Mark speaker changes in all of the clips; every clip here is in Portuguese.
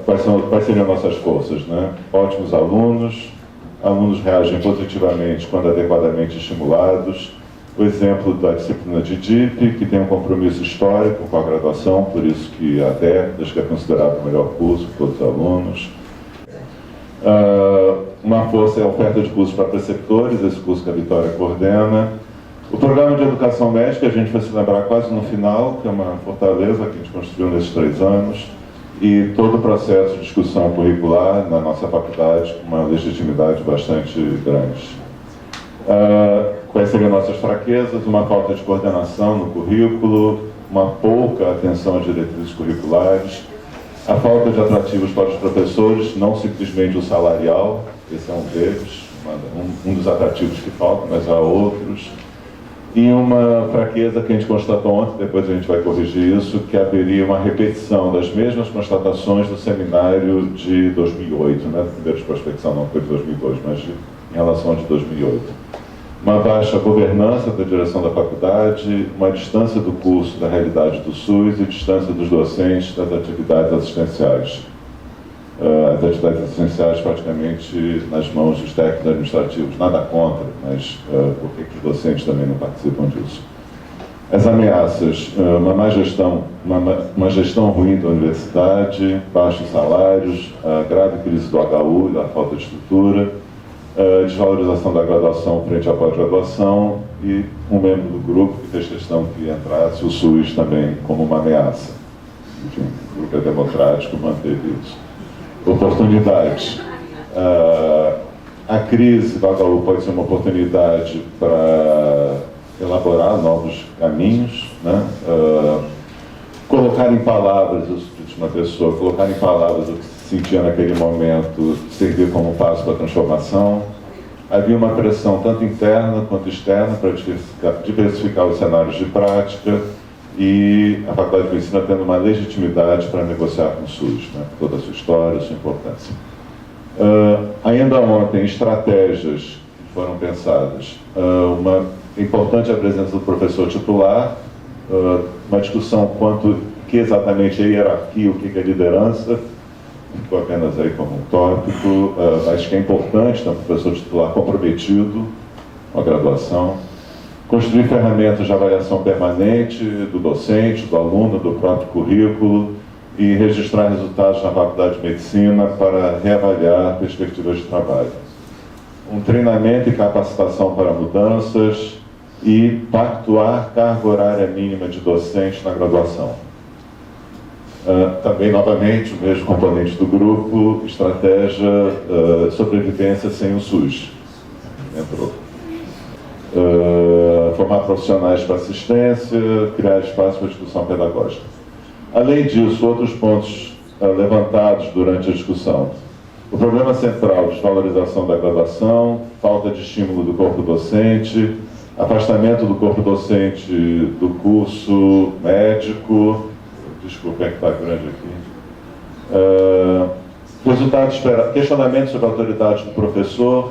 Speaker 1: quais seriam nossas forças, né? Ótimos alunos, alunos reagem positivamente quando adequadamente estimulados, o exemplo da disciplina de DIP, que tem um compromisso histórico com a graduação, por isso que há décadas que é considerado o melhor curso por todos os alunos. Uma força é a oferta de cursos para preceptores, esse curso que a Vitória coordena. O programa de educação médica, a gente vai se lembrar quase no final, que é uma fortaleza que a gente construiu nesses 3 anos, e todo o processo de discussão curricular na nossa faculdade com uma legitimidade bastante grande. Quais seriam nossas fraquezas? Uma falta de coordenação no currículo, uma pouca atenção às diretrizes curriculares, a falta de atrativos para os professores, não simplesmente o salarial, esse é um deles, um dos atrativos que falta, mas há outros. E uma fraqueza que a gente constatou ontem, depois a gente vai corrigir isso, que haveria uma repetição das mesmas constatações do seminário de 2008, né? A primeira prospecção não foi de 2002, mas em relação ao de 2008. Uma baixa governança da direção da faculdade, uma distância do curso da realidade do SUS e distância dos docentes das atividades assistenciais. As atividades assistenciais praticamente nas mãos dos técnicos administrativos, nada contra, mas por que os docentes também não participam disso? As ameaças, uma má gestão, uma gestão ruim da universidade, baixos salários, a grave crise do HU, da falta de estrutura, desvalorização da graduação frente à pós-graduação e um membro do grupo que fez questão que entrasse o SUS também como uma ameaça. Enfim, o grupo é democrático, manteve isso. Oportunidades. A crise do HU pode ser uma oportunidade para elaborar novos caminhos, né? Colocar em palavras, eu disse uma pessoa, colocar em palavras o que se sentia naquele momento, servir como passo para a transformação. Havia uma pressão tanto interna quanto externa para diversificar os cenários de prática e a Faculdade de Medicina tendo uma legitimidade para negociar com o SUS, né? Toda a sua história, sua importância. Ainda ontem, estratégias que foram pensadas. Uma importante a presença do professor titular, uma discussão quanto que exatamente é hierarquia, o que é liderança, ficou apenas aí como um tópico, mas que é importante ter um professor titular comprometido com a graduação. Construir ferramentas de avaliação permanente do docente, do aluno, do próprio currículo e registrar resultados na Faculdade de Medicina para reavaliar perspectivas de trabalho. Um treinamento e capacitação para mudanças e pactuar carga horária mínima de docente na graduação. Também, novamente, o mesmo componente do grupo, estratégia, sobrevivência sem o SUS. Entrou. Formar profissionais para assistência, criar espaço para discussão pedagógica. Além disso, outros pontos levantados durante a discussão. O problema central, desvalorização da graduação, falta de estímulo do corpo docente, afastamento do corpo docente do curso médico, desculpa, é que está grande aqui, resultado esperado, questionamento sobre a autoridade do professor,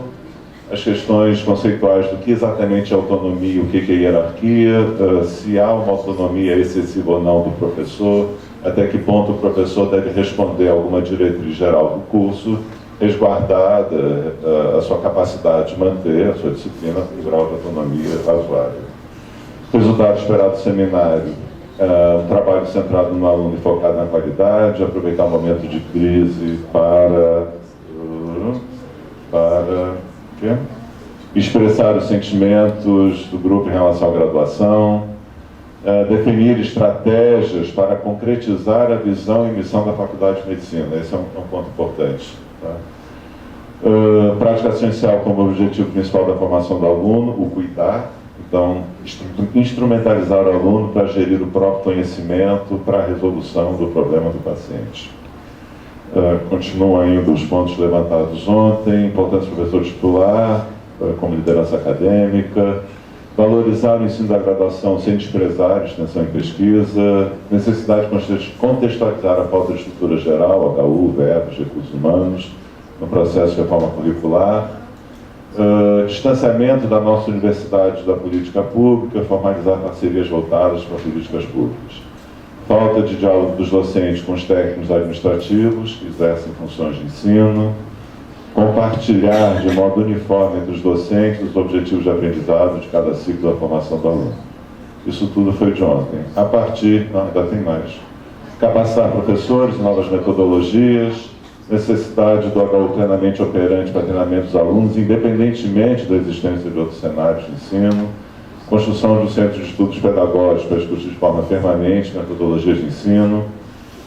Speaker 1: as questões conceituais do que exatamente é autonomia e o que é hierarquia, se há uma autonomia excessiva ou não do professor, até que ponto o professor deve responder a alguma diretriz geral do curso, resguardada a sua capacidade de manter a sua disciplina com grau de autonomia razoável. Resultado esperado do seminário, um trabalho centrado no aluno e focado na qualidade, aproveitar o momento de crise para expressar os sentimentos do grupo em relação à graduação, definir estratégias para concretizar a visão e missão da Faculdade de Medicina. Esse é um ponto importante. Tá? Prática essencial como objetivo principal da formação do aluno, o cuidar. Então, instrumentalizar o aluno para gerir o próprio conhecimento para a resolução do problema do paciente. Continuam ainda os pontos levantados ontem, importância do professor titular, como liderança acadêmica, valorizar o ensino da graduação sem desprezar a extensão e pesquisa, necessidade de contextualizar a pauta de estrutura geral, HU, verbos, recursos humanos, no processo de reforma curricular, distanciamento da nossa universidade da política pública, formalizar parcerias voltadas para políticas públicas. falta de diálogo dos docentes com os técnicos administrativos que exercem funções de ensino, compartilhar de modo uniforme entre os docentes os objetivos de aprendizado de cada ciclo da formação do aluno. Isso tudo foi de ontem. A partir, não, ainda tem mais, capacitar professores em novas metodologias, necessidade do HU plenamente operante para treinamento dos alunos, independentemente da existência de outros cenários de ensino, construção de um centro de estudos pedagógicos para discutir de forma permanente metodologias de ensino,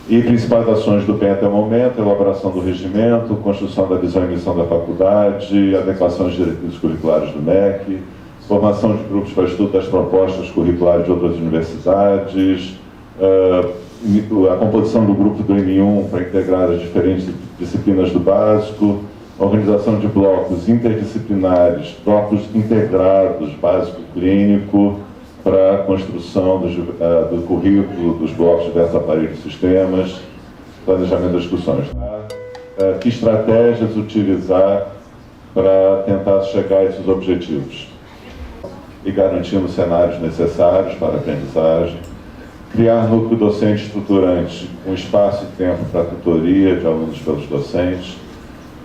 Speaker 1: e principais ações do PEN até o momento: elaboração do regimento, construção da visão e missão da faculdade, adequação às diretrizes curriculares do MEC, formação de grupos para estudo das propostas curriculares de outras universidades, a composição do grupo do M1 para integrar as diferentes disciplinas do básico, organização de blocos interdisciplinares, blocos integrados, básico-clínico, para a construção do currículo, dos blocos de diversos aparelhos e sistemas, planejamento das discussões. Que estratégias utilizar para tentar chegar a esses objetivos? E garantindo cenários necessários para a aprendizagem. Criar núcleo docente estruturante, com espaço e tempo para a tutoria de alunos pelos docentes.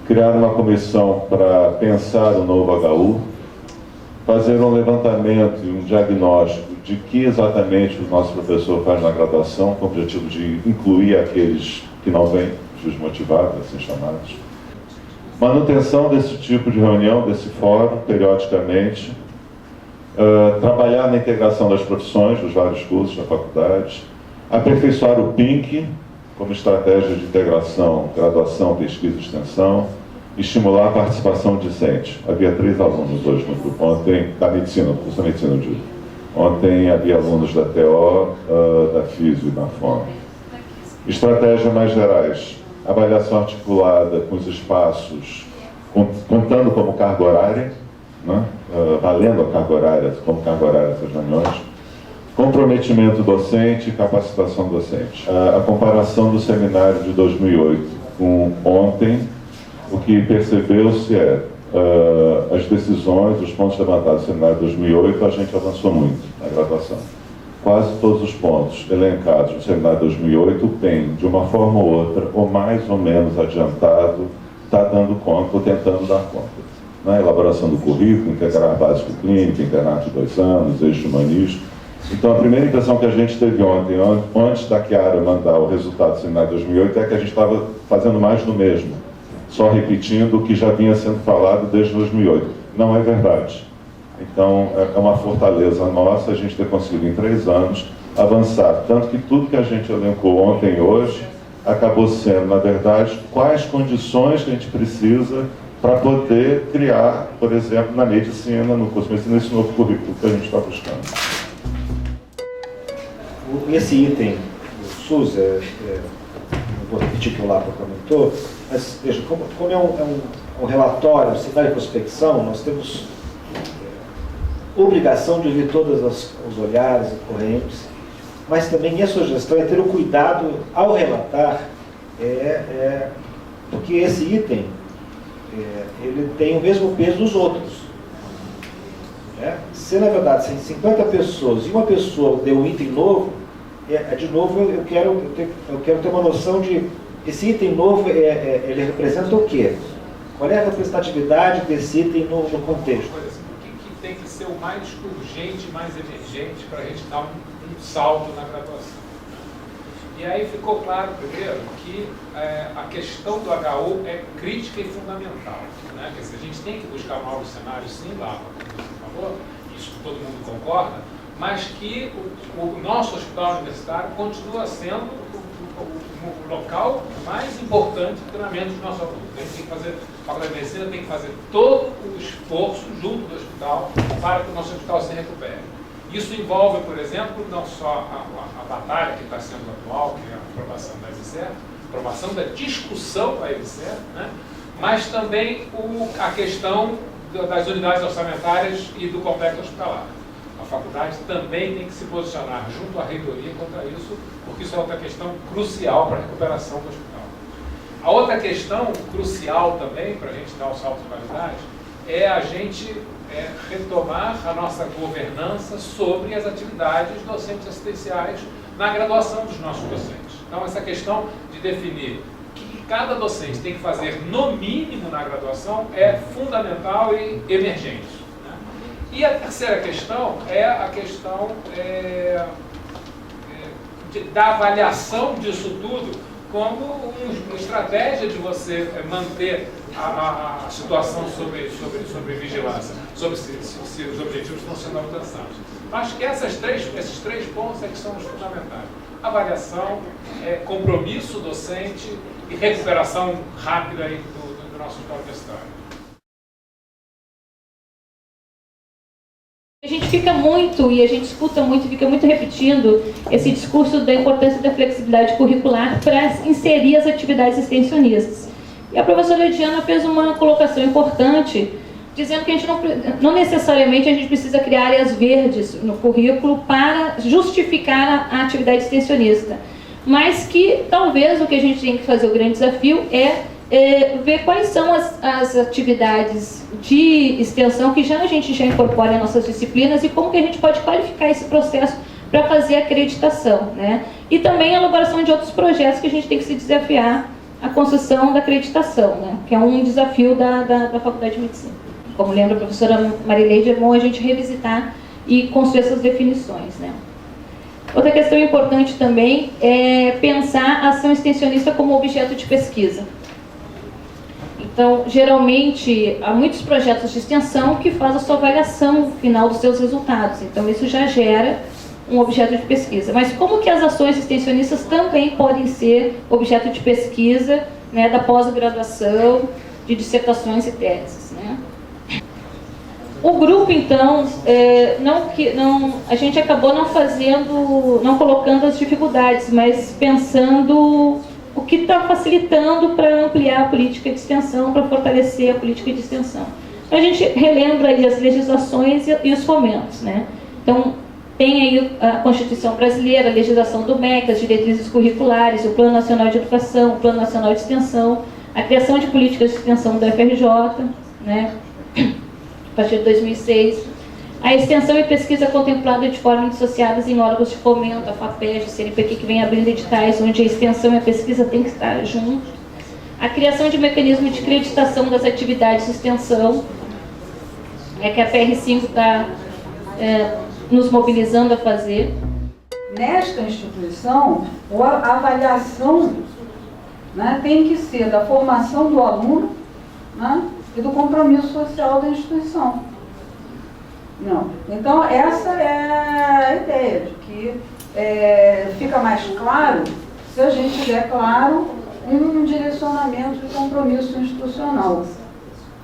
Speaker 1: Criar uma comissão para pensar o novo HU. Fazer um levantamento e um diagnóstico de que exatamente o nosso professor faz na graduação, com o objetivo de incluir aqueles que não vêm desmotivados, assim chamados. Manutenção desse tipo de reunião, desse fórum, periodicamente. Trabalhar na integração das profissões, dos vários cursos da faculdade. Aperfeiçoar o PINC, como estratégia de integração, graduação, pesquisa e extensão. Estimular a participação discente. Havia 3 alunos hoje no grupo. Ontem, da medicina, do curso de medicina, eu digo. Ontem havia alunos da TO, da Físio e da FOM. Estratégias mais gerais. Avaliação articulada com os espaços, contando como carga horária, né? Valendo a carga horária, como carga horária essas reuniões. Comprometimento docente e capacitação docente. A comparação do seminário de 2008 com ontem, o que percebeu-se as decisões, os pontos levantados no seminário de 2008, a gente avançou muito na graduação. Quase todos os pontos elencados no seminário de 2008, o PEN, de uma forma ou outra, ou mais ou menos adiantado, está dando conta, ou tentando dar conta. Na elaboração do currículo, integrar básico clínico, internato de 2 anos, eixo humanístico. Então, a primeira impressão que a gente teve ontem, antes da Chiara mandar o resultado do seminário de 2008, é que a gente estava fazendo mais do mesmo, só repetindo o que já vinha sendo falado desde 2008. Não é verdade. Então, é uma fortaleza nossa a gente ter conseguido em 3 anos avançar. Tanto que tudo que a gente elencou ontem e hoje acabou sendo, na verdade, quais condições que a gente precisa para poder criar, por exemplo, na medicina, no curso de medicina, esse novo currículo que a gente está buscando.
Speaker 2: Esse item do SUS, vou repetir o que o Lapa comentou, mas veja, como é um relatório, um cenário de prospecção, nós temos obrigação de ouvir todos os olhares ocorrentes, mas também minha sugestão é ter o cuidado ao relatar, porque esse item ele tem o mesmo peso dos outros. Se na verdade tem 50 pessoas e uma pessoa deu um item novo, de novo eu quero ter uma noção de esse item novo, ele representa o quê? Qual é a representatividade desse item no contexto?
Speaker 3: O que tem que ser o mais urgente, mais emergente para a gente dar um salto na graduação? E aí ficou claro, primeiro, que a questão do HU é crítica e fundamental. Né? Quer dizer, a gente tem que buscar novos cenários, sim, lá, por favor, isso todo mundo concorda, mas que o nosso hospital universitário continua sendo o local mais importante de treinamento dos nossos alunos. A gente tem que fazer, a Faculdade de Medicina tem que fazer todo o esforço junto do hospital para que o nosso hospital se recupere. Isso envolve, por exemplo, não só a batalha que está sendo atual, que é a aprovação da EBSERH, aprovação da discussão da EBSERH, né? Mas também a questão das unidades orçamentárias e do complexo hospitalar. A faculdade também tem que se posicionar junto à reitoria contra isso, porque isso é outra questão crucial para a recuperação do hospital. A outra questão crucial também, para a gente dar o salto de qualidade, é a gente retomar a nossa governança sobre as atividades docentes assistenciais na graduação dos nossos docentes. Então, essa questão de definir o que cada docente tem que fazer no mínimo na graduação é fundamental e emergente. Né? E a terceira questão é a questão da avaliação disso tudo como uma estratégia de você manter a situação sobre vigilância, sobre se os objetivos estão sendo alcançados. Acho que esses três pontos é que são os fundamentais. Avaliação, compromisso docente e recuperação rápida aí do nosso hospital universitário.
Speaker 4: A gente fica muito, e a gente escuta muito, fica muito repetindo esse discurso da importância da flexibilidade curricular para inserir as atividades extensionistas. E a professora Diana fez uma colocação importante, dizendo que a gente não necessariamente a gente precisa criar áreas verdes no currículo para justificar a atividade extensionista, mas que talvez o que a gente tem que fazer, o grande desafio, é ver quais são as atividades de extensão que a gente já incorpora em nossas disciplinas e como que a gente pode qualificar esse processo para fazer a acreditação, né? E também a elaboração de outros projetos que a gente tem que se desafiar a construção da acreditação, né? Que é um desafio da Faculdade de Medicina. Como lembra a professora Marileide, é bom a gente revisitar e construir essas definições, né? Outra questão importante também é pensar a ação extensionista como objeto de pesquisa. Então, geralmente, há muitos projetos de extensão que fazem a sua avaliação final dos seus resultados. Então, isso já gera um objeto de pesquisa. Mas como que as ações extensionistas também podem ser objeto de pesquisa, né, da pós-graduação, de dissertações e teses, né? O grupo, então, a gente acabou não colocando as dificuldades, mas pensando o que está facilitando para ampliar a política de extensão, para fortalecer a política de extensão. Então, a gente relembra aí as legislações e os fomentos, né? Então, tem aí a Constituição Brasileira, a legislação do MEC, as diretrizes curriculares, o Plano Nacional de Educação, o Plano Nacional de Extensão, a criação de políticas de extensão da UFRJ, né? A partir de 2006. A extensão e pesquisa contemplada de forma indissociadas em órgãos de fomento, a FAPESG, a CNPq, que vem abrindo editais onde a extensão e a pesquisa têm que estar juntos. A criação de mecanismo de acreditação das atividades de extensão, que a PR5 está nos mobilizando a fazer.
Speaker 5: Nesta instituição, a avaliação, né, tem que ser da formação do aluno, né, e do compromisso social da instituição. Não. Então, essa é a ideia, de que fica mais claro se a gente tiver claro um direcionamento de compromisso institucional.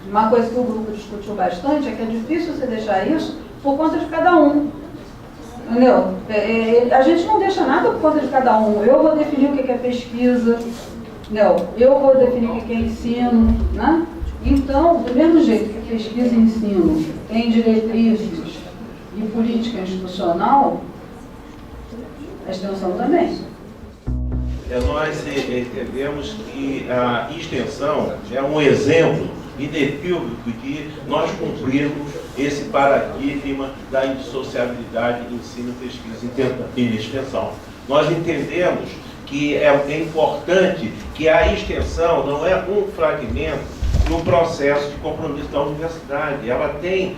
Speaker 5: Uma coisa que o grupo discutiu bastante é que é difícil você deixar isso por conta de cada um. Entendeu? A gente não deixa nada por conta de cada um. Eu vou definir o que é pesquisa, não, eu vou definir o que é ensino, né? Então, do mesmo jeito que pesquisa e ensino tem diretrizes e política institucional, a extensão também.
Speaker 6: Nós entendemos que a extensão é um exemplo inequívoco de nós cumprirmos esse paradigma da indissociabilidade ensino, pesquisa e extensão. Nós entendemos que é importante que a extensão não é um fragmento no processo de compromisso da universidade. Ela tem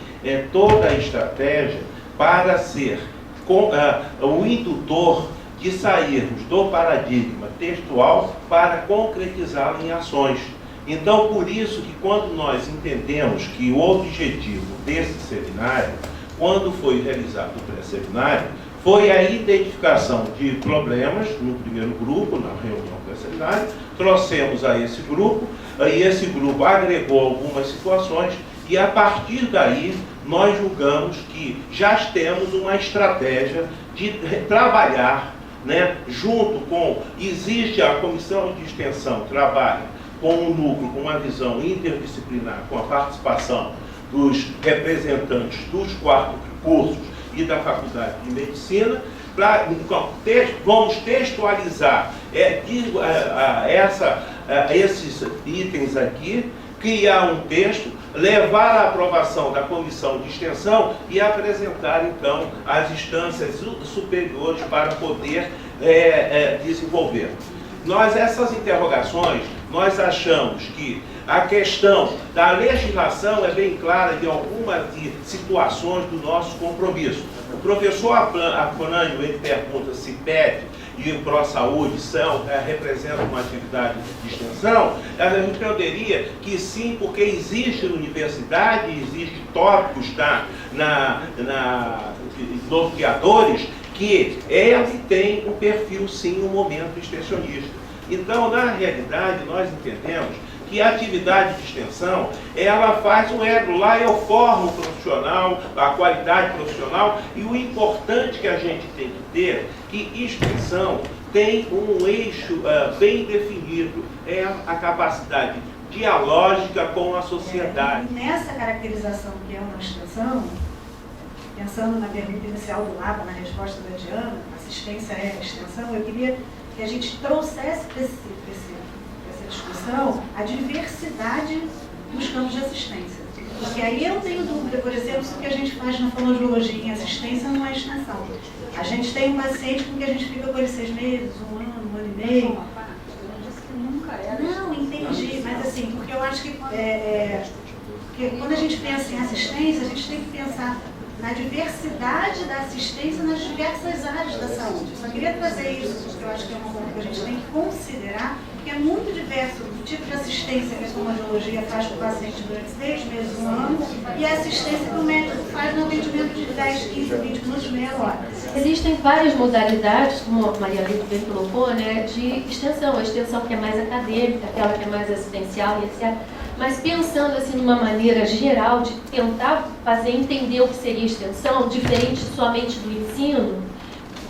Speaker 6: toda a estratégia para ser o indutor de sairmos do paradigma textual para concretizá-lo em ações. Então, por isso que quando nós entendemos que o objetivo desse seminário, quando foi realizado o pré-seminário, foi a identificação de problemas no primeiro grupo, na reunião pré-seminário, trouxemos a esse grupo, e esse grupo agregou algumas situações, e a partir daí nós julgamos que já temos uma estratégia de trabalhar, né, junto com, existe a comissão de extensão, trabalha com um núcleo, com uma visão interdisciplinar, com a participação dos representantes dos 4 cursos e da Faculdade de Medicina. Vamos textualizar esses itens aqui, criar um texto, levar à aprovação da comissão de extensão e apresentar, então, às instâncias superiores para poder desenvolver. Essas interrogações, nós achamos que a questão da legislação é bem clara de algumas situações do nosso compromisso. O professor Afrânio, ele pergunta se PET e o ProSaúde representam uma atividade de extensão. A gente poderia que sim, porque existe na universidade, existe tópicos nos criadores que ele tem um perfil sim, um momento extensionista. Então, na realidade, nós entendemos que a atividade de extensão, ela faz um elo, lá eu formo o profissional, a qualidade profissional, e o importante que a gente tem que ter, que extensão tem um eixo bem definido, é a capacidade dialógica com a sociedade.
Speaker 7: Nessa caracterização que é uma extensão, pensando na pergunta inicial do Lapa, na resposta da Diana, assistência é extensão, eu queria que a gente trouxesse para essa discussão a diversidade dos campos de assistência. Porque aí eu tenho dúvida, por exemplo, se o que a gente faz na fonoaudiologia em assistência não é extensão. A gente tem um paciente com que a gente fica com ele 6 meses, 1 ano, 1 ano e meio. Não, entendi, mas assim, porque eu acho que porque quando a gente pensa em assistência, a gente tem que pensar na diversidade da assistência nas diversas áreas da saúde. Eu só queria trazer isso, porque eu acho que é uma coisa que a gente tem que considerar, que é muito diverso o tipo de assistência que a fonoaudiologia faz para o paciente durante 6 meses, 1 ano, e a assistência que o médico faz no atendimento de 10, 15, 20 minutos, meia hora.
Speaker 4: Existem várias modalidades, como a Maria Lito bem colocou, né, de extensão. A extensão que é mais acadêmica, aquela que é mais assistencial e etc. Mas pensando assim numa maneira geral de tentar fazer entender o que seria extensão, diferente somente do ensino,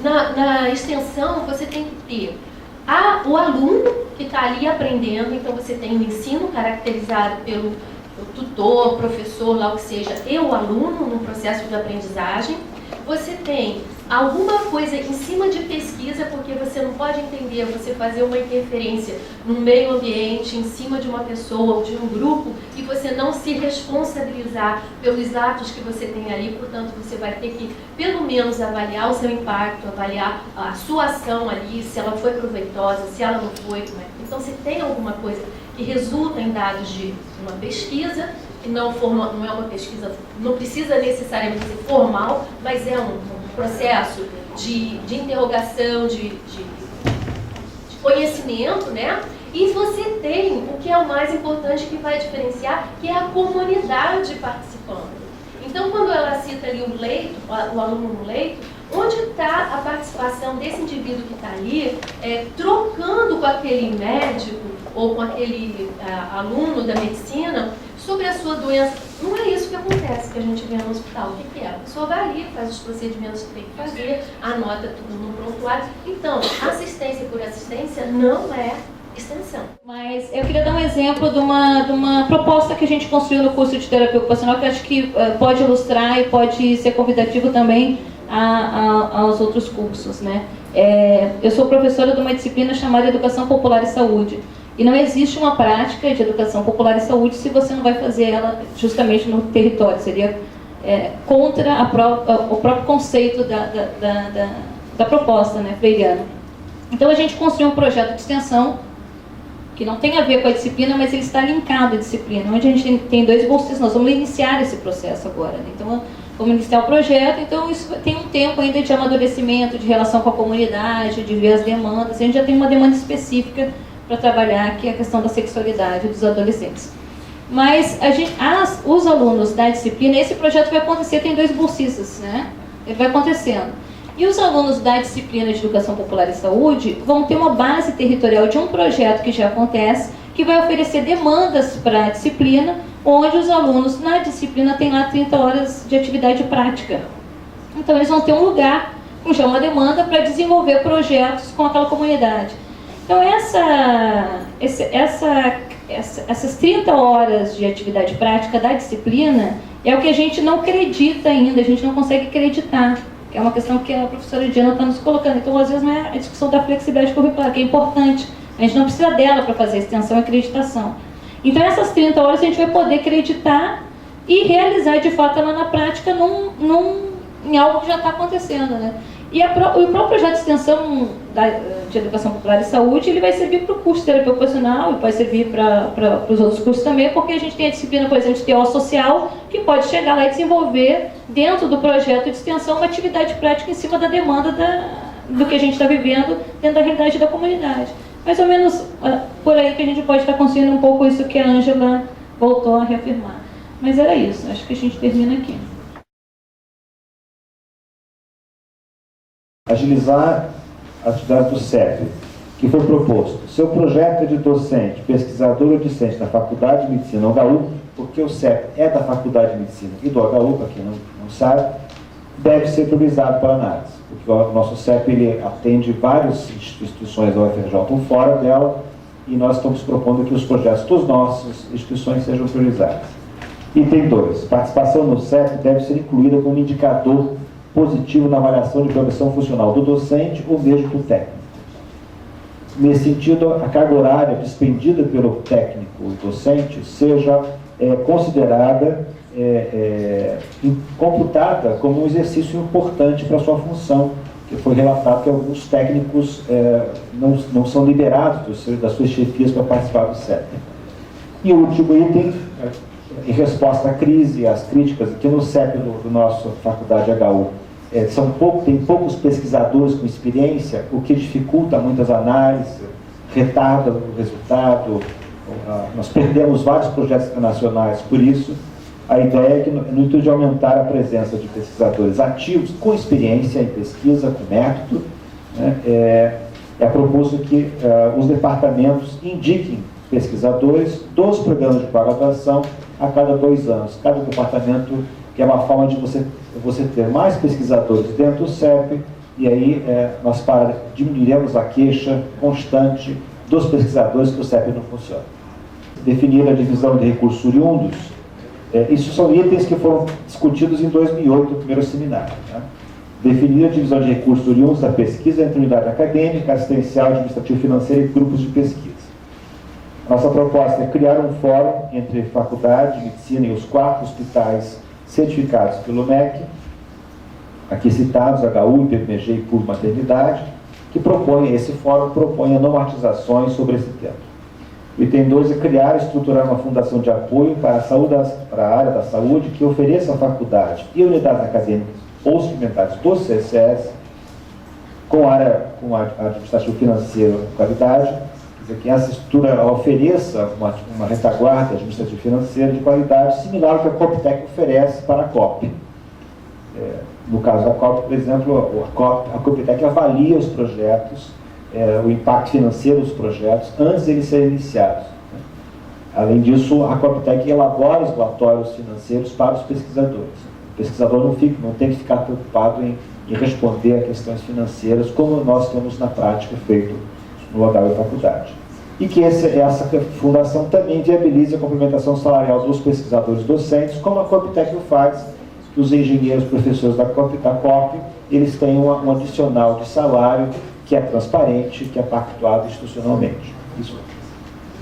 Speaker 4: na extensão você tem que ter o aluno que está ali aprendendo, então você tem o ensino caracterizado pelo tutor, professor, lá o que seja, e o aluno no processo de aprendizagem. Você tem alguma coisa em cima de pesquisa, porque você não pode entender, você fazer uma interferência no meio ambiente, em cima de uma pessoa ou de um grupo, e você não se responsabilizar pelos atos que você tem ali, portanto você vai ter que, pelo menos, avaliar o seu impacto, avaliar a sua ação ali, se ela foi proveitosa, se ela não foi, como é. Então se tem alguma coisa que resulta em dados de uma pesquisa, que não é uma pesquisa, não precisa necessariamente ser formal, mas é um processo de interrogação, de conhecimento, né? E você tem o que é o mais importante que vai diferenciar, que é a comunidade participando. Então, quando ela cita ali o leito, o aluno no leito, onde está a participação desse indivíduo que está ali, trocando com aquele médico ou com aquele aluno da medicina sobre a sua doença? Não é isso que acontece, que a gente vê no hospital. O que é? A pessoa vai ali, faz os procedimentos que tem que fazer, anota tudo no prontuário. Então, assistência por assistência não é extensão. Mas eu queria dar um exemplo de uma proposta que a gente construiu no curso de terapia ocupacional, que acho que pode ilustrar e pode ser convidativo também aos outros cursos, né? Eu sou professora de uma disciplina chamada Educação Popular e Saúde. E não existe uma prática de educação popular e saúde se você não vai fazer ela justamente no território. Seria contra o próprio conceito da proposta, né, freiriana. Então a gente construiu um projeto de extensão que não tem a ver com a disciplina, mas ele está linkado à disciplina, onde a gente tem 2 bolsistas. Nós vamos iniciar esse processo agora, né? Então vamos iniciar o projeto, então isso tem um tempo ainda de amadurecimento, de relação com a comunidade, de ver as demandas. A gente já tem uma demanda específica para trabalhar, que é a questão da sexualidade dos adolescentes. Mas os alunos da disciplina, esse projeto vai acontecer, tem 2 bolsistas, né? Ele vai acontecendo. E os alunos da disciplina de Educação Popular e Saúde vão ter uma base territorial de um projeto que já acontece, que vai oferecer demandas para a disciplina, onde os alunos na disciplina têm lá 30 horas de atividade prática. Então eles vão ter um lugar com já uma demanda para desenvolver projetos com aquela comunidade. Então essas 30 horas de atividade prática da disciplina é o que a gente não acredita ainda, a gente não consegue acreditar. É uma questão que a professora Diana está nos colocando. Então, às vezes, não é a discussão da flexibilidade curricular, que é importante. A gente não precisa dela para fazer extensão e acreditação. Então, essas 30 horas a gente vai poder acreditar e realizar, de fato, ela na prática em algo que já está acontecendo, né? E o próprio projeto de extensão de Educação Popular e Saúde, ele vai servir para o curso de terapia ocupacional e vai servir para os outros cursos também, porque a gente tem a disciplina, por exemplo, de teoria social, que pode chegar lá e desenvolver, dentro do projeto de extensão, uma atividade prática em cima da demanda do que a gente está vivendo dentro da realidade da comunidade. Mais ou menos por aí que a gente pode estar construindo um pouco isso que a Ângela voltou a reafirmar. Mas era isso, acho que a gente termina aqui.
Speaker 2: Agilizar a atividade do CEP, que foi proposto. Seu projeto é de docente, pesquisador ou discente da Faculdade de Medicina HU, porque o CEP é da Faculdade de Medicina e do HU, para quem não sabe, deve ser priorizado para análise, porque o nosso CEP ele atende várias instituições da UFRJ ou fora dela, e nós estamos propondo que os projetos das nossas instituições sejam priorizados. Item 2. Participação no CEP deve ser incluída como indicador positivo na avaliação de progressão funcional do docente ou mesmo do técnico. Nesse sentido, a carga horária despendida pelo técnico e docente seja considerada, computada como um exercício importante para a sua função, que foi relatado que alguns técnicos não são liberados das suas chefias para participar do CEP. E o último item, em resposta à crise e às críticas, que no CEP do nosso Faculdade HU tem poucos pesquisadores com experiência, o que dificulta muitas análises, retarda o resultado. Nós perdemos vários projetos internacionais por isso. A ideia é que, no intuito de aumentar a presença de pesquisadores ativos, com experiência em pesquisa, com método, né, é proposto que os departamentos indiquem pesquisadores dos programas de pós-graduação a cada 2 anos. Cada departamento, que é uma forma de você ter mais pesquisadores dentro do CEP, e aí nós diminuiremos a queixa constante dos pesquisadores que o CEP não funciona. Definir a divisão de recursos oriundos, isso são itens que foram discutidos em 2008, no primeiro seminário. Né? Definir a divisão de recursos oriundos da pesquisa entre unidade acadêmica, assistencial, administrativo, financeiro e grupos de pesquisa. Nossa proposta é criar um fórum entre faculdade de medicina e os 4 hospitais certificados pelo MEC, aqui citados, HU, IPMG e PUB Maternidade, que esse fórum propõe normatizações sobre esse tema. O item 2 é criar e estruturar uma fundação de apoio para a área da saúde que ofereça à faculdade e unidades acadêmicas ou suplementares do CSS com administrativo financeiro de qualidade, quer dizer, que essa estrutura ofereça uma retaguarda administrativa financeira de qualidade similar ao que a Coptec oferece para a COP. No caso da COP, por exemplo, a Coptec avalia os projetos, o impacto financeiro dos projetos antes de eles serem iniciados. Além disso, a Coptec elabora os relatórios financeiros para os pesquisadores. O pesquisador não tem que ficar preocupado em responder a questões financeiras, como nós temos na prática feito no HU e faculdade. E que essa fundação também viabilize a complementação salarial dos pesquisadores docentes, como a Coptec o faz, que os engenheiros, professores da COP, eles têm um adicional de salário que é transparente, que é pactuado institucionalmente. Isso.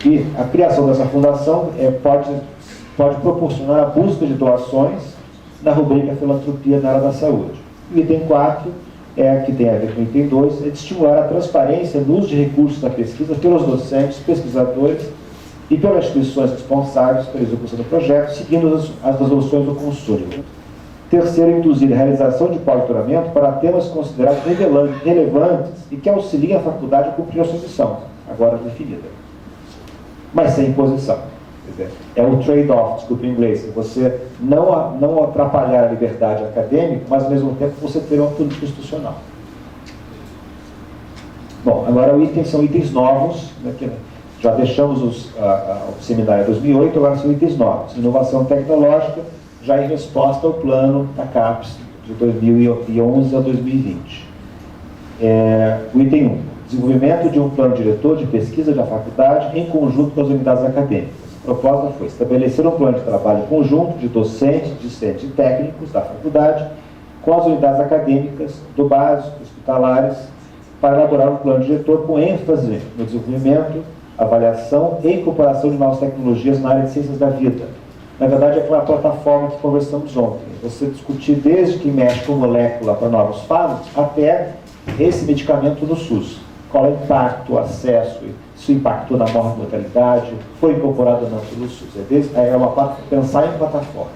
Speaker 2: E a criação dessa fundação pode proporcionar a busca de doações na rubrica Filantropia na área da saúde. O item 4, que tem a ver com o item 2, é de estimular a transparência no uso de recursos da pesquisa pelos docentes, pesquisadores e pelas instituições responsáveis pela execução do projeto, seguindo as resoluções do consórcio. Terceiro, induzir a realização de pós-doutoramento para temas considerados relevantes e que auxiliem a faculdade a cumprir a sua missão, agora definida. Mas sem imposição. Quer dizer, é o trade-off, desculpa em inglês, você não atrapalhar a liberdade acadêmica, mas ao mesmo tempo você ter uma política institucional. Bom, agora são itens novos, né, que já deixamos o seminário 2008, agora são itens novos. Inovação tecnológica, já em resposta ao plano da CAPES de 2011 a 2020. O item 1. Desenvolvimento de um plano diretor de pesquisa da faculdade em conjunto com as unidades acadêmicas. A proposta foi estabelecer um plano de trabalho conjunto de docentes, discentes e técnicos da faculdade com as unidades acadêmicas do básico, hospitalares, para elaborar um plano diretor com ênfase no desenvolvimento, avaliação e incorporação de novas tecnologias na área de ciências da vida. Na verdade, é aquela plataforma que conversamos ontem. Você discutir desde que mexe com molécula para novos fármacos, até esse medicamento no SUS. Qual é o impacto, o acesso, se impactou na mortalidade, foi incorporado ou não pelo SUS. É uma parte de pensar em plataforma.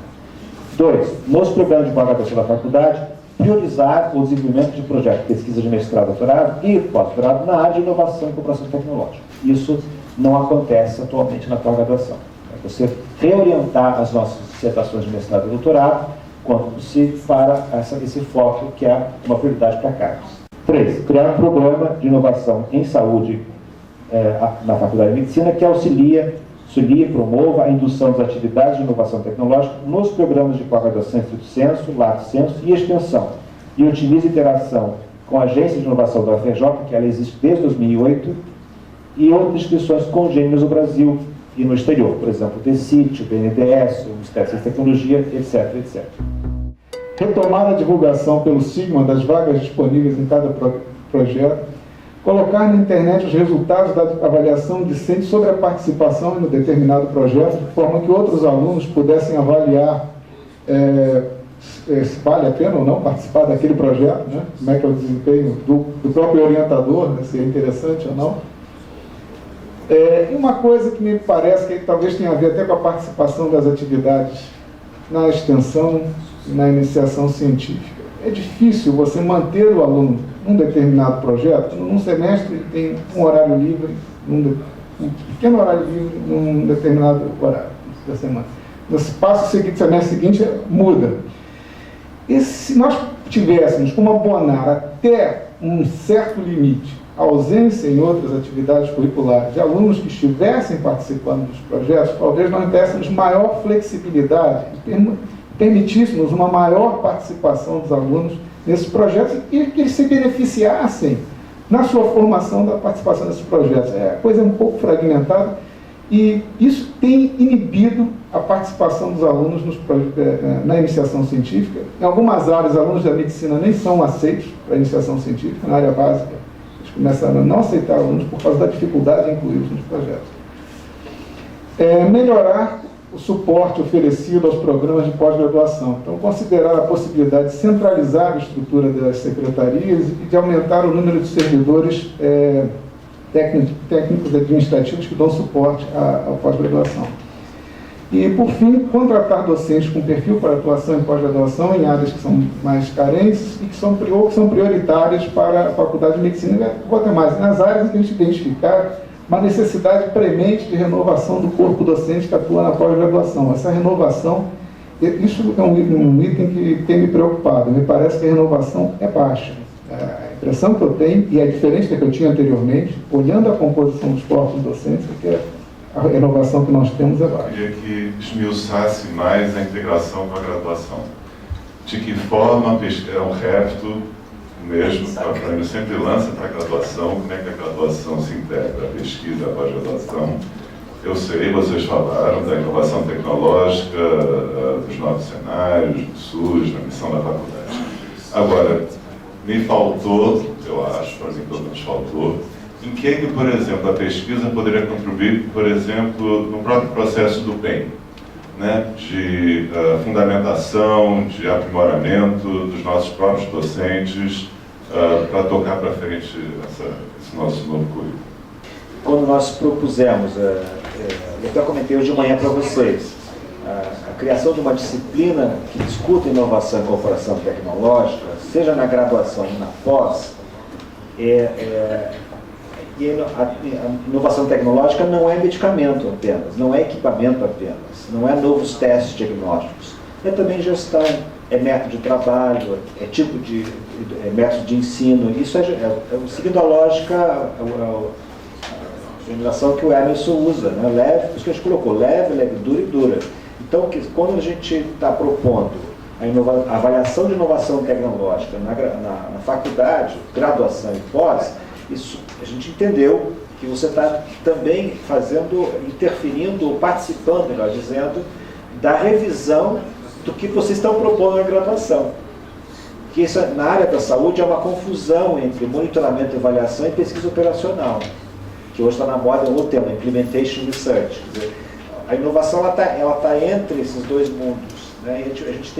Speaker 2: 2, nos programas de pós-graduação da faculdade, priorizar o desenvolvimento de projetos de pesquisa de mestrado, doutorado e pós-doutorado na área de inovação e cooperação tecnológica. Isso não acontece atualmente na pós-graduação. É você reorientar as nossas dissertações de mestrado e doutorado, quanto possível, para esse foco que é uma prioridade para cá. 3, criar um programa de inovação em saúde na Faculdade de Medicina que auxilie e promova a indução das atividades de inovação tecnológica nos programas de pós-graduação estrito sensu, lato sensu e extensão, e otimize a interação com a Agência de Inovação da UFRJ, que ela existe desde 2008, e outras instituições congêneres no Brasil e no exterior, por exemplo, o DECIT, o BNDES, o Ministério da Tecnologia, etc, etc.
Speaker 8: Retomar a divulgação pelo Sigma das vagas disponíveis em cada projeto, colocar na internet os resultados da avaliação discente sobre a participação em um determinado projeto, de forma que outros alunos pudessem avaliar se vale a pena ou não participar daquele projeto, né? Como é que é o desempenho do próprio orientador, né? Se é interessante ou não. E uma coisa que me parece que talvez tenha a ver até com a participação das atividades na extensão e na iniciação científica. É difícil você manter o aluno num determinado projeto. Num semestre ele tem um horário livre, um pequeno horário livre num determinado horário da semana. No semestre seguinte muda. E se nós tivéssemos como abonar até um certo limite a ausência em outras atividades curriculares de alunos que estivessem participando dos projetos, talvez nós tivéssemos maior flexibilidade e permitíssemos uma maior participação dos alunos nesses projetos e que eles se beneficiassem na sua formação da participação nesses projetos. A coisa é um pouco fragmentada e isso tem inibido a participação dos alunos na iniciação científica. Em algumas áreas, alunos da medicina nem são aceitos para a iniciação científica, na área básica. Eles começaram a não aceitar alunos por causa da dificuldade de incluí-los nos projetos. Melhorar o suporte oferecido aos programas de pós-graduação. Então, considerar a possibilidade de centralizar a estrutura das secretarias e de aumentar o número de servidores técnicos administrativos que dão suporte à pós-graduação. E, por fim, contratar docentes com perfil para atuação em pós-graduação em áreas que são mais carentes e que são prioritárias para a Faculdade de Medicina. Vou até mais, nas áreas em que a gente identificar uma necessidade premente de renovação do corpo docente que atua na pós-graduação. Essa renovação, isso é um item que tem me preocupado. Me parece que a renovação é baixa. A impressão que eu tenho, e é diferente da que eu tinha anteriormente, olhando a composição dos corpos docentes, é que a renovação que nós temos é baixa.
Speaker 1: Eu queria que esmiuçasse mais a integração com a graduação. De que forma é um repto mesmo, a Frame sempre lança para a graduação, como é que a graduação se integra, a pesquisa, a pós-graduação. Eu sei, vocês falaram da inovação tecnológica, dos novos cenários, do SUS, da missão da faculdade. Agora, me faltou, eu acho, para mim pelo menos faltou, em que, por exemplo, a pesquisa poderia contribuir, por exemplo, no próprio processo do PEN, né, de fundamentação, de aprimoramento dos nossos próprios docentes, para tocar para frente esse nosso novo currículo.
Speaker 2: Quando nós propusemos, eu até comentei hoje de manhã para vocês, a criação de uma disciplina que discuta inovação e cooperação tecnológica, seja na graduação ou na pós, e a inovação tecnológica não é medicamento apenas, não é equipamento apenas, não é novos testes diagnósticos, é também gestão, é método de trabalho, é tipo de método de ensino. Isso seguindo a lógica, a formulação que o Emerson usa, né? Leve, isso que a gente colocou, leve, dura e dura. Então, quando a gente está propondo a avaliação de inovação tecnológica na faculdade, graduação e pós, isso a gente entendeu que você está também interferindo, participando, melhor dizendo, da revisão do que vocês estão propondo na graduação. Que isso, na área da saúde, é uma confusão entre monitoramento, avaliação e pesquisa operacional, que hoje está na moda, é outro tema, Implementation Research. Quer dizer, a inovação ela tá entre esses dois mundos, né? E a gente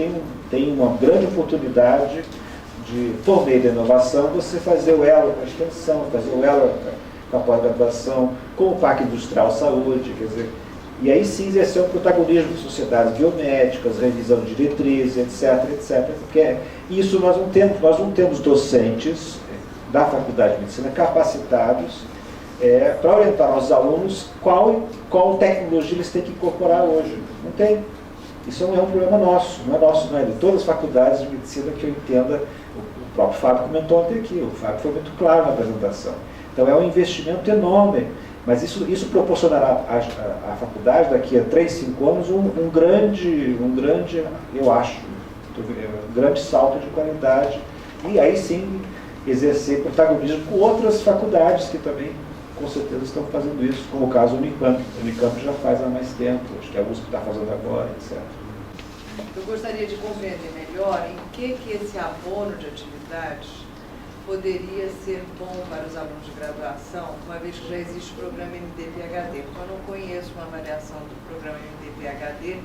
Speaker 2: tem uma grande oportunidade por meio da inovação, você fazer o elo com a extensão, fazer o elo com a pós-graduação, com o Parque Industrial Saúde, quer dizer, e aí sim exercer um protagonismo de sociedades biomédicas, revisão de diretrizes, etc. Porque isso nós não temos docentes da Faculdade de Medicina capacitados para orientar aos alunos qual tecnologia eles têm que incorporar hoje. Não tem. Isso é um problema nosso, não é nosso, não é de todas as faculdades de medicina que eu entenda. O próprio Fábio comentou ontem aqui, o Fábio foi muito claro na apresentação. Então é um investimento enorme, mas isso proporcionará à faculdade, daqui a 3, 5 anos, um grande, eu acho, um grande salto de qualidade, e aí sim exercer protagonismo com outras faculdades que também, com certeza, estão fazendo isso, como o caso do Unicamp. O Unicamp já faz há mais tempo, acho que a USP está fazendo agora, etc.
Speaker 9: Eu gostaria de compreender melhor em que esse abono de atividades poderia ser bom para os alunos de graduação, uma vez que já existe o programa MD-PhD. Porque eu não conheço uma avaliação do programa MD-PhD,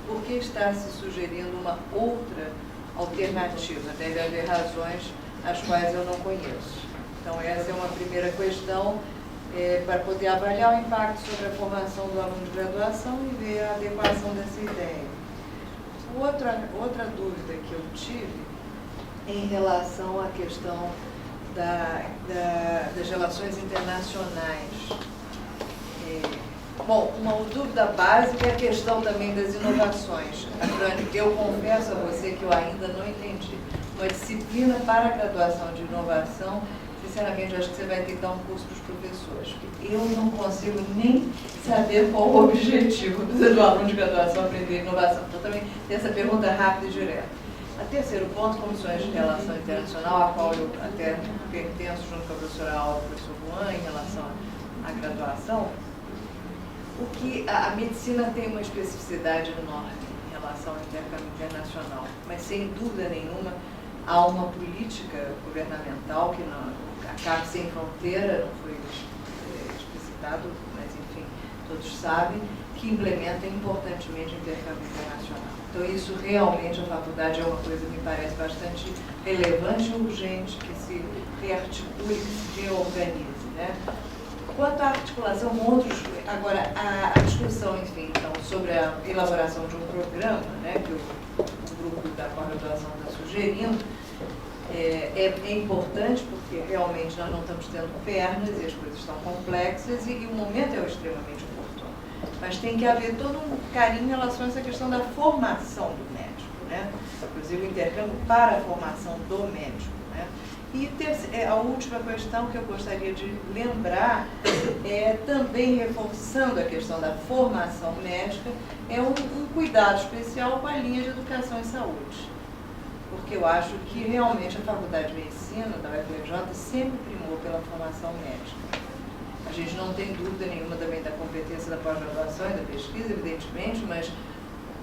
Speaker 9: por que está se sugerindo uma outra alternativa? Deve haver razões as quais eu não conheço. Então, essa é uma primeira questão para poder avaliar o impacto sobre a formação do aluno de graduação e ver a adequação dessa ideia. Outra dúvida que eu tive em relação à questão das relações internacionais. Bom, uma dúvida básica é a questão também das inovações. Eu confesso a você que eu ainda não entendi. Uma disciplina para a graduação de inovação, sinceramente, eu acho que você vai ter que dar um curso para os professores. Porque eu não consigo nem saber qual o objetivo do aluno de graduação aprender inovação. Então, também tem essa pergunta rápida e direta. A terceiro ponto, comissões de relação internacional, a qual eu até pertenço junto com a professora Alva e o professor Juan em relação à graduação, o que a medicina tem uma especificidade enorme em relação ao intercâmbio internacional, mas sem dúvida nenhuma há uma política governamental que não, a CAP Sem Fronteira, não foi explicitado, mas enfim, todos sabem, que implementa importantemente o intercâmbio internacional. Então isso realmente, a faculdade é uma coisa que me parece bastante relevante e urgente, que se rearticule, que se reorganize, né? Quanto à articulação com outros, agora a discussão, enfim, então, sobre a elaboração de um programa, né, que o grupo da pós-graduação está sugerindo, é importante porque realmente nós não estamos tendo pernas e as coisas estão complexas e o momento é extremamente oportuno. Mas tem que haver todo um carinho em relação a essa questão da formação do médico, né? Inclusive o intercâmbio para a formação do médico, né? E a última questão que eu gostaria de lembrar, também reforçando a questão da formação médica, é um cuidado especial com a linha de educação e saúde. Porque eu acho que realmente a Faculdade de Medicina da UFRJ sempre primou pela formação médica. A gente não tem dúvida nenhuma também da competência da pós-graduação e da pesquisa, evidentemente, mas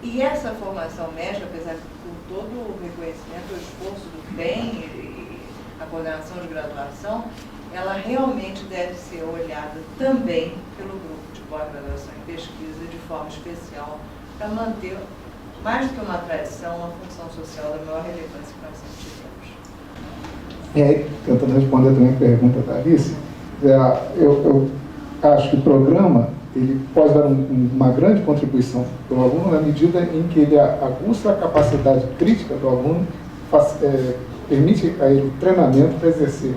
Speaker 9: e essa formação médica, apesar de todo o reconhecimento, o esforço do bem e a coordenação de graduação, ela realmente deve ser olhada também pelo grupo de pós-graduação e pesquisa de forma especial para manter, mais do que uma tradição, uma função social da maior relevância que nós sempre tivemos.
Speaker 8: E aí, tentando responder também a pergunta da Alice, eu acho que o programa ele pode dar uma grande contribuição para o aluno na medida em que ele aguça a capacidade crítica do aluno, permite a ele o treinamento para exercer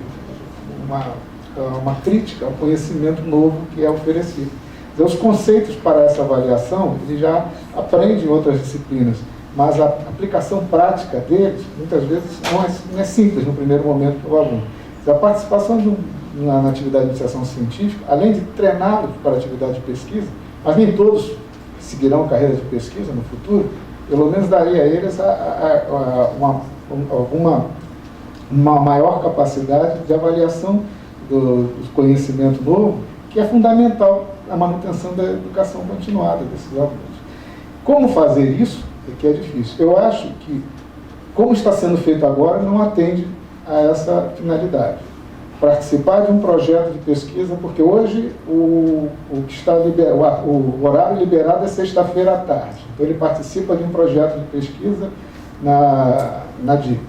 Speaker 8: uma crítica ao conhecimento novo que é oferecido. Então, os conceitos para essa avaliação, ele já aprende em outras disciplinas, mas a aplicação prática deles, muitas vezes, não é simples no primeiro momento para o aluno. A participação na atividade de iniciação científica, além de treiná-los para a atividade de pesquisa, mas nem todos seguirão carreira de pesquisa no futuro, pelo menos daria a eles uma maior capacidade de avaliação do conhecimento novo, que é fundamental na manutenção da educação continuada desses alunos. Como fazer isso é que é difícil. Eu acho que, como está sendo feito agora, não atende a essa finalidade. Participar de um projeto de pesquisa, porque hoje o horário liberado é sexta-feira à tarde. Então ele participa de um projeto de pesquisa na DIP.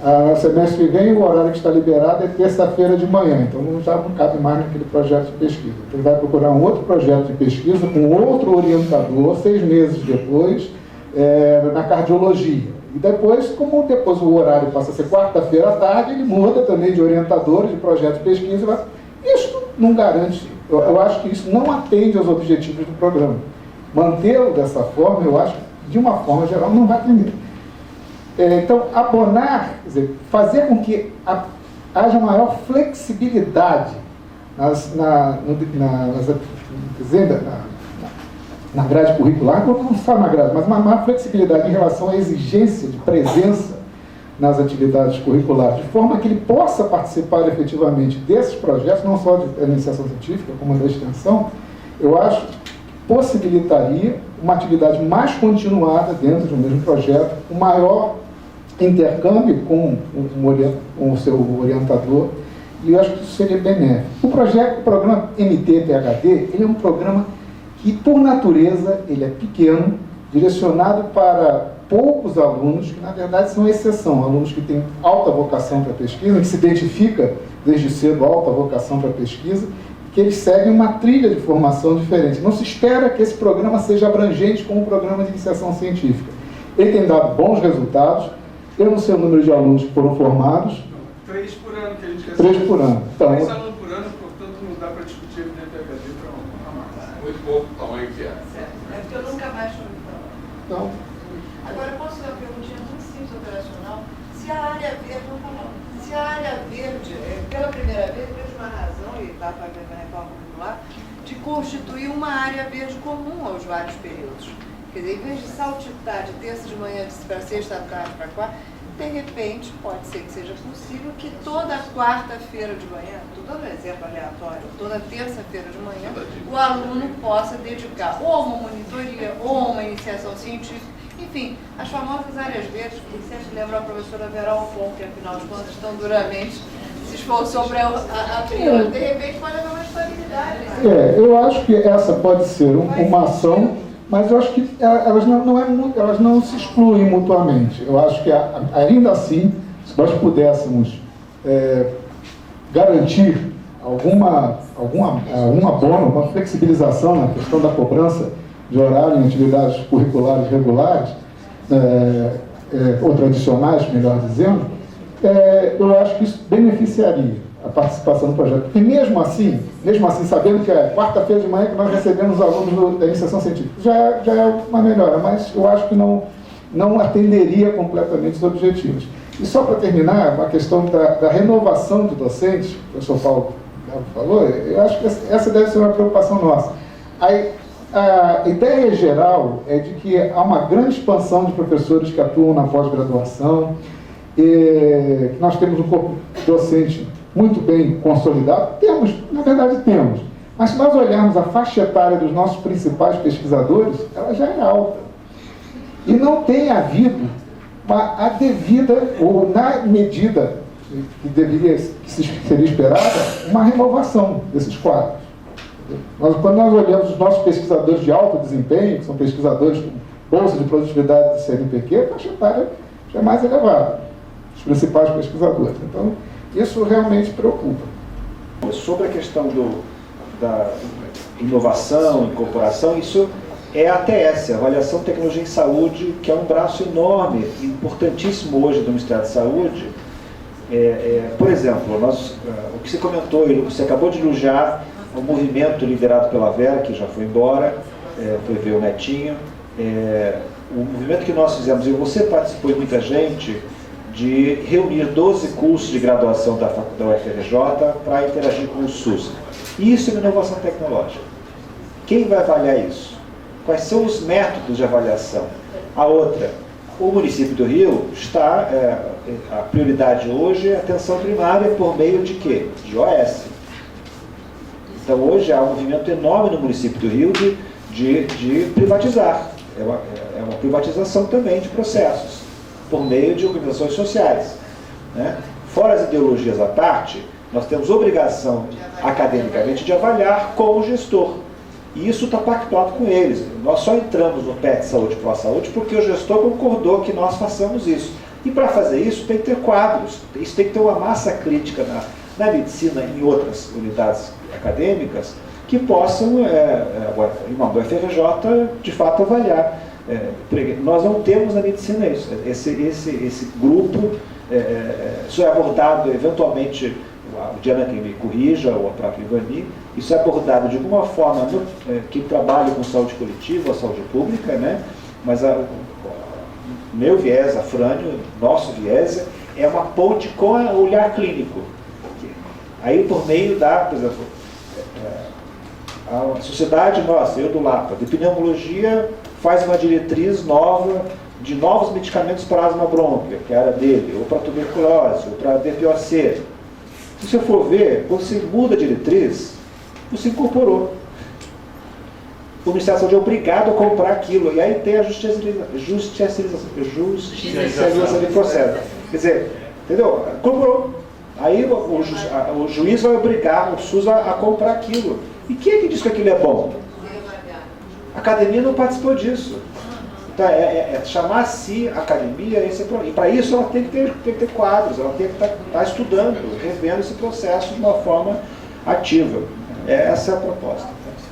Speaker 8: No semestre que vem, o horário que está liberado é terça-feira de manhã, então já não cabe mais naquele projeto de pesquisa. Então, ele vai procurar um outro projeto de pesquisa com outro orientador, 6 meses depois, na cardiologia. E depois, como depois o horário passa a ser quarta-feira à tarde, ele muda também de orientador, de projeto de pesquisa. Isso não garante, eu acho que isso não atende aos objetivos do programa. Mantê-lo dessa forma, eu acho que, de uma forma geral, não vai atender. Então, abonar, quer dizer, fazer com que haja maior flexibilidade na grade curricular, não só na grade, mas uma maior flexibilidade em relação à exigência de presença nas atividades curriculares, de forma que ele possa participar efetivamente desses projetos, não só de iniciação científica, como da extensão, eu acho que possibilitaria uma atividade mais continuada dentro do mesmo projeto, um maior intercâmbio com o seu orientador, e eu acho que isso seria benéfico. O programa MT-PhD, ele é um programa que, por natureza, ele é pequeno, direcionado para poucos alunos, que na verdade são exceção, alunos que têm alta vocação para pesquisa, que se identifica desde cedo alta vocação para pesquisa, que eles seguem uma trilha de formação diferente. Não se espera que esse programa seja abrangente como um programa de iniciação científica. Ele tem dado bons resultados. Eu não sei o número de alunos que foram formados.
Speaker 10: 3 por ano que a gente recebe.
Speaker 8: 3 por ano. Então,
Speaker 10: 3 alunos por ano, portanto não dá para discutir MT-PhD para mais.
Speaker 3: Muito pouco o tamanho que é.
Speaker 9: É porque eu nunca mais ouvi falar.
Speaker 8: Então,
Speaker 9: Agora, posso fazer uma perguntinha muito simples, operacional? Se a área verde, se a área verde, pela primeira vez, vejo uma razão, e está fazendo a reforma curricular, de constituir uma área verde comum aos vários períodos. Quer dizer, em vez de saltitar de terça de manhã para sexta à tarde para quarta, de repente, pode ser que seja possível que toda quarta-feira de manhã, estou dando um exemplo aleatório, toda terça-feira de manhã, o aluno possa dedicar ou a uma monitoria ou a uma iniciação científica. Enfim, as famosas áreas verdes, que sempre lembra a professora Vera Alfon, que afinal de contas tão duramente se esforçou para a priori. De repente pode haver uma estabilidade.
Speaker 8: eu acho que essa pode ser uma ação, mas eu acho que elas não se excluem mutuamente. Eu acho que ainda assim, se nós pudéssemos garantir algum abono, uma flexibilização na questão da cobrança de horário em atividades curriculares regulares, ou tradicionais, melhor dizendo, eu acho que isso beneficiaria a participação no projeto. Porque mesmo assim, sabendo que é quarta-feira de manhã que nós recebemos os alunos da iniciação científica, já é uma melhora, mas eu acho que não atenderia completamente os objetivos. E só para terminar, a questão da renovação de docentes, que o professor Paulo falou, eu acho que essa deve ser uma preocupação nossa. A ideia geral é de que há uma grande expansão de professores que atuam na pós-graduação, que nós temos um corpo docente muito bem consolidado. Na verdade temos, mas se nós olharmos a faixa etária dos nossos principais pesquisadores, ela já é alta. E não tem havido a devida, ou na medida que seria esperada, uma renovação desses quadros. Quando nós olhamos os nossos pesquisadores de alto desempenho, que são pesquisadores com bolsa de produtividade do CNPq, a faixa etária já é mais elevada, os principais pesquisadores. Então, isso realmente preocupa.
Speaker 2: Sobre a questão da inovação, incorporação, isso é a ATS, a Avaliação de Tecnologia em Saúde, que é um braço enorme, importantíssimo hoje do Ministério da Saúde. Por exemplo, o que você comentou, você acabou de elogiar o movimento liderado pela Vera, que já foi embora, foi ver o netinho. O movimento que nós fizemos, e você participou e muita gente, de reunir 12 cursos de graduação da UFRJ para interagir com o SUS. Isso é uma inovação tecnológica. Quem vai avaliar isso? Quais são os métodos de avaliação? A outra, o município do Rio está, a prioridade hoje é a atenção primária por meio de quê? De OS. Então hoje há um movimento enorme no município do Rio de privatizar. É uma privatização também de processos, por meio de organizações sociais. Né? Fora as ideologias à parte, nós temos obrigação, academicamente, de avaliar com o gestor. E isso está pactuado com eles. Nós só entramos no PET Saúde Pro Saúde porque o gestor concordou que nós façamos isso. E para fazer isso tem que ter quadros, isso tem que ter uma massa crítica na medicina e em outras unidades acadêmicas que possam, em nome do FRJ, de fato avaliar. Nós não temos na medicina isso. Esse grupo, isso é abordado eventualmente, a Diana que me corrija, ou a própria Ivani, isso é abordado de alguma forma que trabalha com saúde coletiva ou saúde pública, né? Mas meu viés, a Frânio, nosso viés, é uma ponte com o olhar clínico. Aí por meio por exemplo, a sociedade nossa, eu do LAPA, de pneumologia, faz uma diretriz nova de novos medicamentos para asma brônquia, que era dele, ou para tuberculose, ou para DPOC. Se você for ver, quando você muda a diretriz, você incorporou. O Ministério da Saúde é obrigado a comprar aquilo, e aí tem a judicialização do processo. Quer dizer, entendeu? Comprou. Aí o juiz vai obrigar o SUS a comprar aquilo. E quem é que diz que aquilo é bom? A academia não participou disso. Então, chamar-se academia, e para isso ela tem que ter quadros, ela tem que estar estudando, revendo esse processo de uma forma ativa. Essa é a proposta.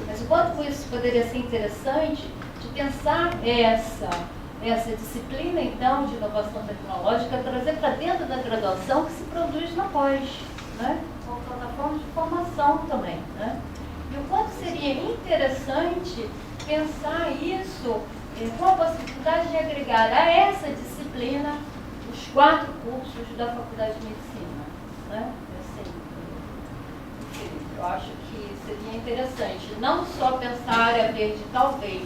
Speaker 11: Mas o quanto isso poderia ser interessante de pensar essa disciplina, então, de inovação tecnológica, trazer para dentro da graduação que se produz na pós, né? Com plataforma de formação também, né? E o quanto seria interessante pensar isso com a possibilidade de agregar a essa disciplina os 4 cursos da Faculdade de Medicina, né? Assim, eu acho que seria interessante não só pensar a área verde, talvez,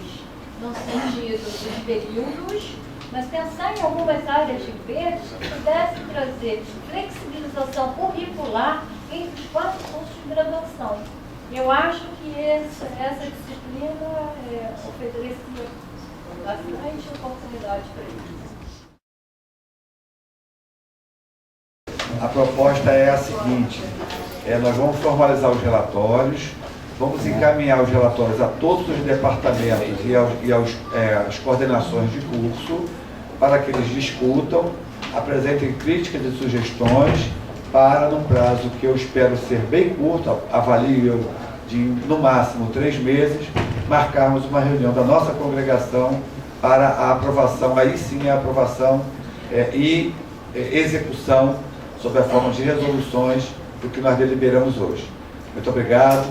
Speaker 11: no sentido dos períodos, mas pensar em algumas áreas de verde que pudesse trazer flexibilização curricular entre os 4 cursos de graduação. Eu acho que essa disciplina ofereceria bastante oportunidade para isso.
Speaker 12: A proposta é a seguinte: nós vamos formalizar os relatórios, vamos encaminhar os relatórios a todos os departamentos e às coordenações de curso, para que eles discutam, apresentem críticas e sugestões, para, num prazo que eu espero ser bem curto, avalio de no máximo 3 meses, marcarmos uma reunião da nossa congregação para a aprovação, aí sim a aprovação e execução sob a forma de resoluções do que nós deliberamos hoje. Muito obrigado.